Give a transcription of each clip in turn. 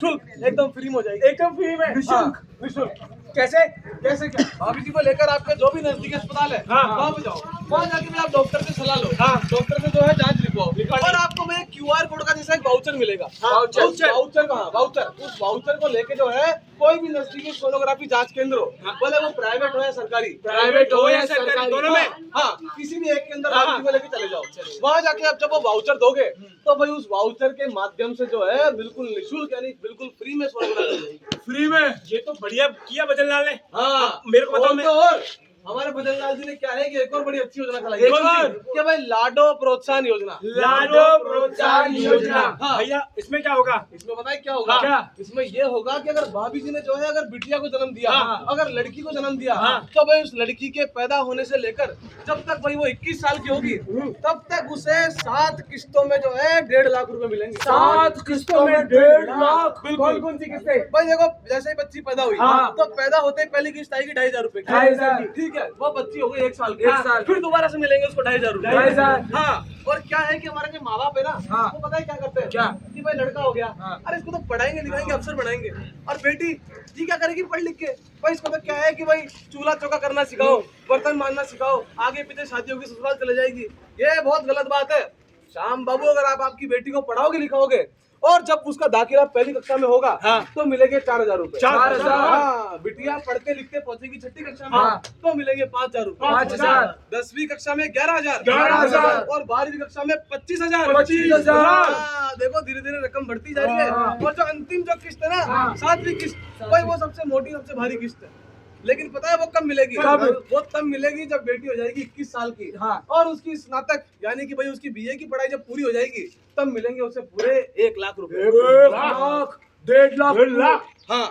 शुल्क एकदम फ्री में हो जाएगी, एकदम फ्री में, निःशुल्क निःशुल्क। कैसे? कैसे क्या? भाभी जी को लेकर आपके जो भी नजदीकी अस्पताल है वहाँ पे जाओ, वहाँ जाके भी आप डॉक्टर से सलाह लो, डॉक्टर से जो है जांच लिखवाओ और आपको मैं क्यूआर कोड का जैसा एक वाउचर मिलेगा। वाउचर कहाँ? वाउचर, उस वाउचर को लेके जो है कोई भी नजदीकी सोनोग्राफी जांच केंद्र हो, भले वो प्राइवेट हो या सरकारी, दोनों में, हाँ किसी भी एक के अंदर भाभी जी को लेके चले जाओ। वहाँ जाके आप जब वो वाउचर दोगे तो भाई उस वाउचर के माध्यम से जो है बिल्कुल निःशुल्क यानी बिल्कुल फ्री में सोनोग्राफी होगी। फ्री में? ये तो बढ़िया किया बजरंग ने। हाँ मेरे को बताओ। और हमारे बजरंग लाल जी ने क्या है कि एक और बड़ी अच्छी योजना चलाई है कि भाई लाडो प्रोत्साहन योजना। लाडो प्रोत्साहन योजना। हाँ भैया इसमें क्या होगा? इसमें बताए क्या होगा? क्या? इसमें ये होगा कि अगर भाभी जी ने जो है अगर बिटिया को जन्म दिया, अगर लड़की को जन्म दिया, हाँ। तो भाई उस लड़की के पैदा होने से लेकर जब तक भाई वो 21 साल की होगी तब तक उसे 7 किस्तों में जो है 1.5 लाख रुपए मिलेंगे। 7 किस्तों में 1.5 लाख? बिल्कुल। कौन सी किस्तें? भाई देखो जैसे ही बच्ची पैदा हुई हाँ। तो पैदा होते ही पहली किस्त आएगी 2,500 रुपए की। 2,500 ठीक है, वो बच्ची हो गई 1 साल की, एक साल। फिर दोबारा से मिलेंगे उसको 2,500 रुपए। 2,500। हाँ। और क्या है कि हमारे जो माँ बाप है ना, हाँ। वो पता है क्या करते हैं? क्या? कि भाई लड़का हो गया, हाँ। अरे इसको तो पढ़ाएंगे लिखाएंगे अफसर बनाएंगे, और बेटी जी क्या करेगी पढ़ लिख के? भाई इसको तो क्या है कि भाई चूल्हा चौका करना सिखाओ, बर्तन मांजना सिखाओ, आगे पीछे शादी होगी ससुराल चले जाएगी। ये बहुत गलत बात है। श्याम बाबू अगर आप आपकी बेटी को पढ़ाओगे लिखाओगे और जब उसका दाखिला पहली कक्षा में होगा तो मिलेंगे 4,000 रुपए। 4,000। हाँ, बिटिया पढ़ते लिखते पहुंचेगी 6ठी कक्षा में तो मिलेंगे 5,000 रुपए। 5,000। 10वीं कक्षा में 11,000। 11,000। और 12वीं कक्षा में 25,000। 25,000। देखो धीरे धीरे रकम बढ़ती जा रही है। और जो अंतिम जो किस्त है ना, 7वीं किस्त, भाई वो सबसे मोटी सबसे भारी किस्त है। लेकिन पता है वो कब मिलेगी? वो तब मिलेगी जब बेटी हो जाएगी 21 साल की, और उसकी स्नातक यानी कि भाई उसकी बीए की पढ़ाई जब पूरी हो जाएगी तब मिलेंगे उसे पूरे 1 लाख रुपए। 1 लाख? 1.5 लाख? हाँ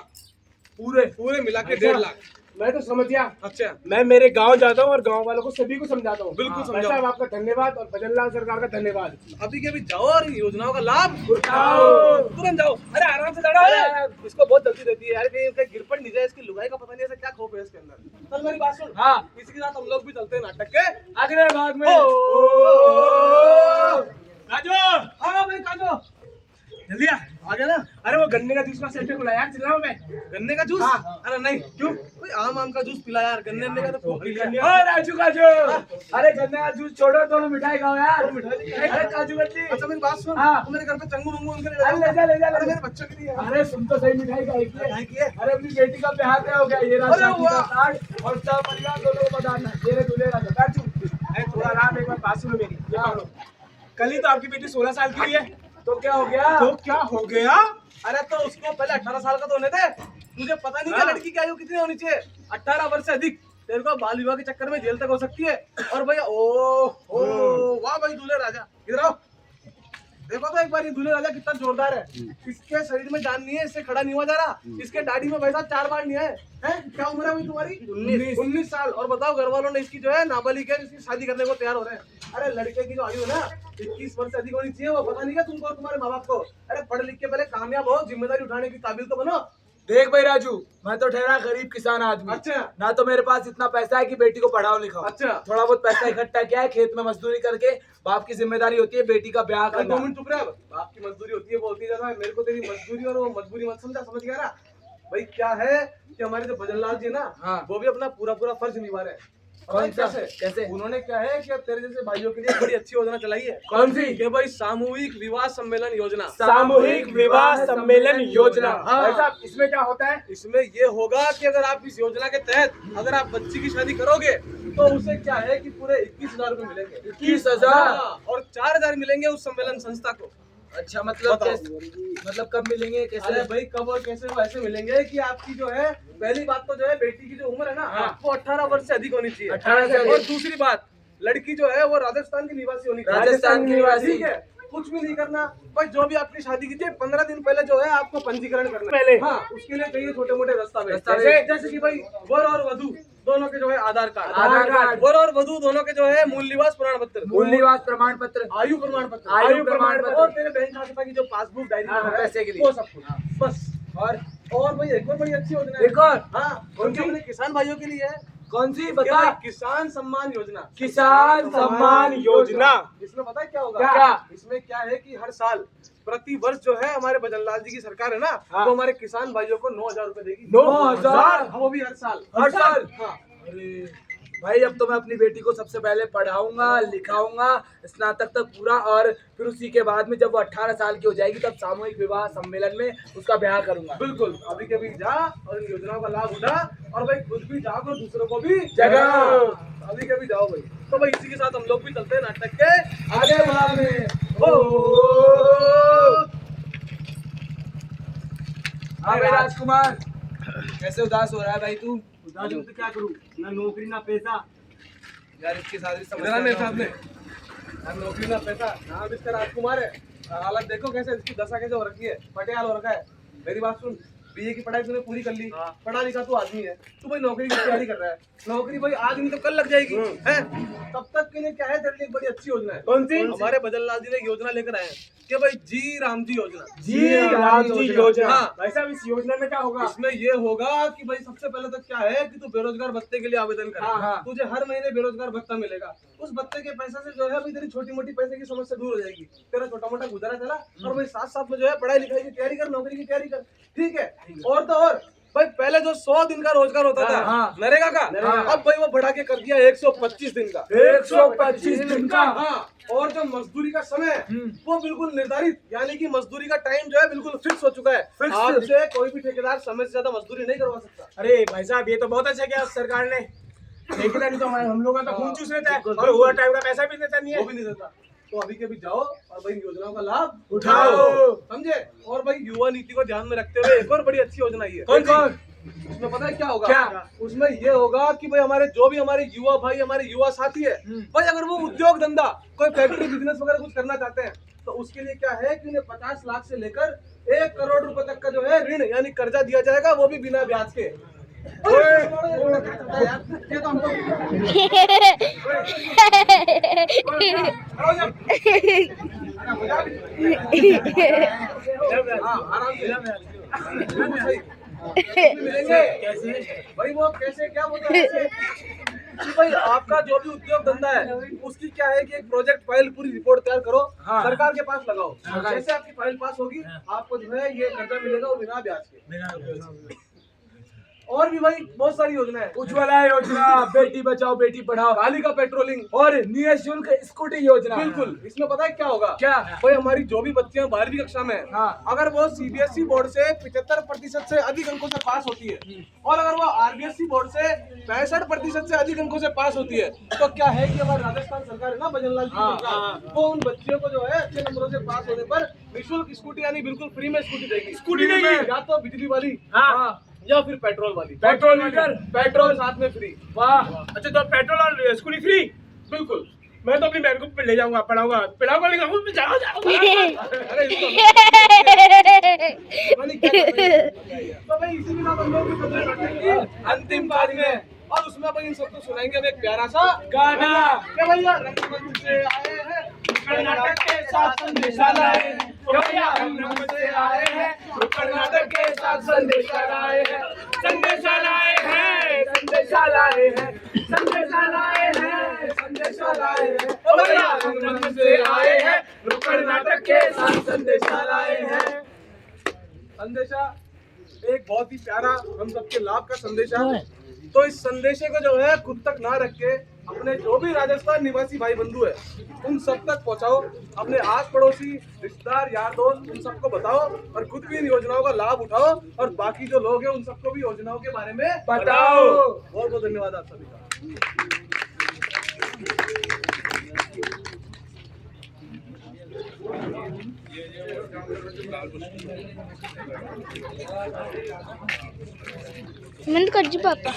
पूरे मिला के 1.5 लाख। मैं तो समझ गया। अच्छा, मैं मेरे गांव जाता हूँ और गांव वालों को सभी को समझाता हूँ। बिल्कुल भाई समझाओ। साहब आपका धन्यवाद और बजरंग सरकार का धन्यवाद। अभी के अभी जाओ और इन योजनाओं का लाभ उठाओ। तुरंत जाओ। अरे आराम से जाओ, इसको बहुत जल्दी रहती है यार, कहीं गिर पड़ नहीं जाए। इसकी लुगाई का पता नहीं ऐसा क्या खोप है इसके अंदर। चल मेरी बात सुन, इसी के साथ हम लोग भी चलते हैं नाटक के अगले भाग में। राजू, हाँ भाई काजो जल्दी आ गया ना। अरे वो गन्ने का जूस का सेंटर खुला यार, चिल्लाओ मैं। गन्ने का जूस? अरे नहीं, क्यों? कोई आम का जूस पिला यार, गन्ने का तो खूब पी लिया। राजू काजू, अरे गन्ने का जूस छोड़ो, दोनों मिठाई खाओ यार। अरे काजू कतली। अच्छा मेरी बात सुन, तू मेरे घर पे चंगू मंगू उनके लिए ले जा। अरे मेरे बच्चों के लिए। अरे सुन तो सही, मिठाई खाई है। अरे अपनी बेटी का ब्याह तय हो गया, ये रहा शादी का कार्ड और सब परिवार दोनों को बताना। तेरे दूल्हे राजा काजू। अरे थोड़ा आराम, एक बार बात सुनो मेरी। कल ही तो आपकी बेटी 16 साल की हुई है, तो क्या हो गया? अरे तो उसको पहले 18 साल का तो होने दे। तुझे पता नहीं क्या लड़की की आयु कितनी होनी चाहिए? 18 वर्ष से अधिक। तेरे को बाल विवाह के चक्कर में जेल तक हो सकती है। और भैया वाह भाई दूल्हे राजा, इधर आओ। देखो तो एक बार ये दूल्हे राजा कितना जोरदार है। इसके शरीर में जान नहीं है, इससे खड़ा नहीं हुआ जा रहा। इसके दाढ़ी में वैसा 4 बाल नहीं है। क्या उम्र है भाई तुम्हारी? 19 साल। और बताओ घर वालों ने इसकी जो है नाबालिग है, इसकी शादी करने को तैयार हो रहे हैं। अरे लड़के की जो आयु है ना 21 वर्ष से अधिक होनी चाहिए। वो पता नहीं क्या तुमको और तुम्हारे माँ बाप को? अरे पढ़ लिख के पहले कामयाब हो, जिम्मेदारी उठाने की काबिल तो बनो। देख भाई राजू, मैं तो ठहरा गरीब किसान आदमी। अच्छा। ना तो मेरे पास इतना पैसा है कि बेटी को पढ़ाओ लिखाओ। अच्छा। थोड़ा बहुत पैसा इकट्ठा किया है, खेत में मजदूरी करके। बाप की जिम्मेदारी होती है बेटी का ब्याह करना। 2 मिनट चुप रहे। बाप की मजदूरी होती है वो होती है, मेरे को तेरी मजदूरी और वो मजबूरी मत समझा। समझ गया ना भाई? क्या है कि हमारे जो भजन लाल जी ना, वो भी अपना पूरा फर्ज निभा रहे हैं। कौन सा? कैसे? उन्होंने क्या है कि तेरे जैसे भाइयों के लिए बड़ी अच्छी योजना चलाई है। कौन सी? कि भाई सामूहिक विवाह सम्मेलन योजना। सामूहिक विवाह सम्मेलन योजना। इसमें क्या होता है? इसमें ये होगा कि अगर आप इस योजना के तहत अगर आप बच्ची की शादी करोगे तो उसे क्या है कि पूरे 21,000 रुपए मिलेंगे। 21,000? और 4,000 मिलेंगे उस सम्मेलन संस्था को। अच्छा, मतलब कब मिलेंगे, कैसे? अरे भाई कब और कैसे? वो ऐसे मिलेंगे कि आपकी जो है पहली बात तो जो है बेटी की जो उम्र है ना, वो 18 वर्ष से अधिक होनी चाहिए। 18 से। और दूसरी बात, लड़की जो है वो राजस्थान की निवासी होनी चाहिए। राजस्थान की निवासी। ठीक है, कुछ भी नहीं करना भाई। जो भी आपकी शादी की चाहिए 15 दिन पहले जो है आपको पंजीकरण करना पहले। हाँ, उसके लिए चाहिए छोटे मोटे दस्तावेज। जैसे कि भाई वर और वधू दोनों के जो है आधार कार्ड, वर और वधू दोनों के जो है मूल निवास प्रमाण पत्र, आयु प्रमाण पत्र, और तेरे बैंक खाता की जो पासबुक डायरी पैसे के लिए, वो सब कुछ। बस। और भाई एक और बड़ी अच्छी योजना है। एक और? हाँ, उनके अपने किसान भाइयों के लिए है। कौन सी बता? किसान सम्मान योजना। किसान सम्मान योजना। इसमें पता है क्या होगा? क्या? इसमें क्या है कि हर साल प्रति वर्ष जो है हमारे भजनलाल जी की सरकार है ना, हाँ। तो हमारे किसान भाइयों को 9,000 रुपए देगी। 9,000? हाँ, वो भी हर साल। हर साल? हाँ। अरे भाई, अब तो मैं अपनी बेटी को सबसे पहले पढ़ाऊंगा, लिखाऊंगा, स्नातक तक पूरा, और फिर उसी के बाद में जब वो 18 साल की हो जाएगी तब सामूहिक विवाह सम्मेलन में उसका ब्याह करूंगा। बिल्कुल, अभी के अभी जा और इन योजनाओं का लाभ उठा, और भाई खुद भी जाओ और दूसरों को भी जगा। अभी के अभी जाओ भाई। तो भाई इसी के साथ हम लोग भी चलते हैं नाटक के आगे भाग में। हाँ भाई राजकुमार, कैसे उदास हो रहा है भाई तू? उदास हूं तो क्या करूं, ना नौकरी ना पैसा। यार इसके साथ भी इधर मेरे साथ में ना नौकरी ना पैसा, नाम इसका राजकुमार है। हालत देखो कैसे, इसकी दशा कैसे हो रखी है, पटियाल हो रखा है। मेरी बात सुन, बीए की पढ़ाई तूने पूरी कर ली, पढ़ा लिखा तू आदमी है, तू भाई नौकरी की तैयारी कर रहा है। नौकरी भाई आज नहीं तो कल लग जाएगी है। तब तक के लिए क्या है, तेरे लिए एक बड़ी अच्छी योजना है। कौन सी? हमारे भजनलाल जी ने एक योजना लेकर आए हैं कि भाई जी राम जी योजना। जी राम जी योजना। हाँ। भाई साहब, इस योजना में क्या होगा? इसमें ये होगा कि भाई सबसे पहले तो क्या है कि तू बेरोजगार भत्ते के लिए आवेदन कर। हाँ, हाँ। तुझे हर महीने बेरोजगार भत्ता मिलेगा। उस भत्ते के पैसे से जो है भाई तेरी छोटी मोटी पैसे की समस्या दूर हो जाएगी, तेरा छोटा मोटा गुजारा चला। और भाई साथ साथ में जो है पढ़ाई लिखाई की तैयारी कर, नौकरी की तैयारी कर, ठीक है। और तो और भाई पहले जो 100 दिन का रोजगार होता था हाँ। नरेगा का, हाँ। अब भाई वो बढ़ा के कर दिया 125 दिन का। 125 दिन का? हाँ। और जो मजदूरी का समय है वो बिल्कुल निर्धारित, यानी कि मजदूरी का टाइम जो है बिल्कुल फिक्स हो चुका है। फिक्स। आपसे कोई भी ठेकेदार समय से ज्यादा मजदूरी नहीं करवा सकता। अरे भाई साहब, ये तो बहुत अच्छा किया सरकार ने। ठेकेदारी तो हम लोगों का खून चूस लेता है, बिल्कुल, और ओवर टाइम का पैसा भी देता नहीं वो है। भी नहीं देता। तो अभी के अभी जाओ और भाई इन योजनाओं का लाभ उठाओ। समझे। और भाई युवा नीति को ध्यान में रखते हुए एक और बड़ी अच्छी योजना ये है। कौन कौन? उसमें पता है क्या होगा? क्या? उसमें ये होगा कि भाई हमारे जो भी हमारे युवा भाई, हमारे युवा साथी है भाई, अगर वो उद्योग धंधा, कोई फैक्ट्री बिजनेस वगैरह कुछ करना चाहते हैं, तो उसके लिए क्या है कि उन्हें 50 लाख से लेकर 1 करोड़ रुपए तक का जो है ऋण यानी कर्जा दिया जाएगा, वो भी बिना ब्याज के। ये तो हमको मिलेंगे भाई। वो कैसे, क्या बोलते हैं ऐसे? कि भाई आपका जो भी उद्योग धंधा है उसकी क्या है कि एक प्रोजेक्ट फाइल पूरी रिपोर्ट तैयार करो, हाँ। सरकार के पास लगाओ। हाँ। जैसे आपकी फाइल पास होगी आपको जो है ये कर्जा मिलेगा, वो बिना ब्याज के। और भी भाई बहुत सारी योजना है। उज्ज्वला योजना, बेटी बचाओ बेटी पढ़ाओ, बालिका पेट्रोलिंग, और निःशुल्क स्कूटी योजना। बिल्कुल। इसमें पता है क्या होगा? क्या? भाई हमारी जो भी बच्चियां 12वीं कक्षा में है, हाँ। अगर वो सीबीएसई बोर्ड से 75% से अधिक अंकों से पास होती है, और अगर वो आरबीएसई बोर्ड से 65% से अधिक अंकों से पास होती है, तो क्या है कि हमारी राजस्थान सरकार है ना, भजनलाल जी की सरकार, वो उन बच्चियों को जो है अच्छे नंबरों से पास होने पर निःशुल्क स्कूटी यानी बिल्कुल फ्री में स्कूटी देगी। स्कूटी देगी? या तो बिजली वाली, हाँ, या फिर पेट्रोल वाली। पेट्रोल लीटर, पेट्रोल साथ में फ्री। वाह। अच्छा, तो पेट्रोल और स्कूटी फ्री? बिल्कुल। मैं तो अपनी बहन को ले जाऊंगा, पढ़ाऊंगा, पिलाऊंगा, लिखाऊंगा, जाओ जाओ। अरे इसको तो भाई इसी के साथ हम लोग भी चल रहे हैं नाटक की अंतिम पारी में, और उसमें भाई इन सबको सुनाएंगे हम एक प्यारा सा गाना। क्या भैया, रंगमंच से आए हैं कर्नाटक के साथ संदेशा लाए हैं, भैया हम रंग से आए हैं, कर्नाटक के साथ संदेशा लाए हैं, संदेशा लाए हैं, संदेशा लाए हैं, संदेशा लाए हैं, संदेशा लाए हैं, भैया हम रंग से आए हैं, कर्नाटक के साथ संदेशा लाए हैं। संदेशा एक बहुत ही प्यारा हम सबके लाभ का संदेशा है। तो इस संदेशे को जो है खुद तक ना रख के अपने जो भी राजस्थान निवासी भाई बंधु है उन सब तक पहुंचाओ, अपने आस पड़ोसी, रिश्तेदार, यार दोस्त, उन सबको बताओ, और खुद भी इन योजनाओं का लाभ उठाओ, और बाकी जो लोग हैं उन सबको भी योजनाओं के बारे में बताओ। बहुत बहुत धन्यवाद आप सभी का। मंद कर जी पापा।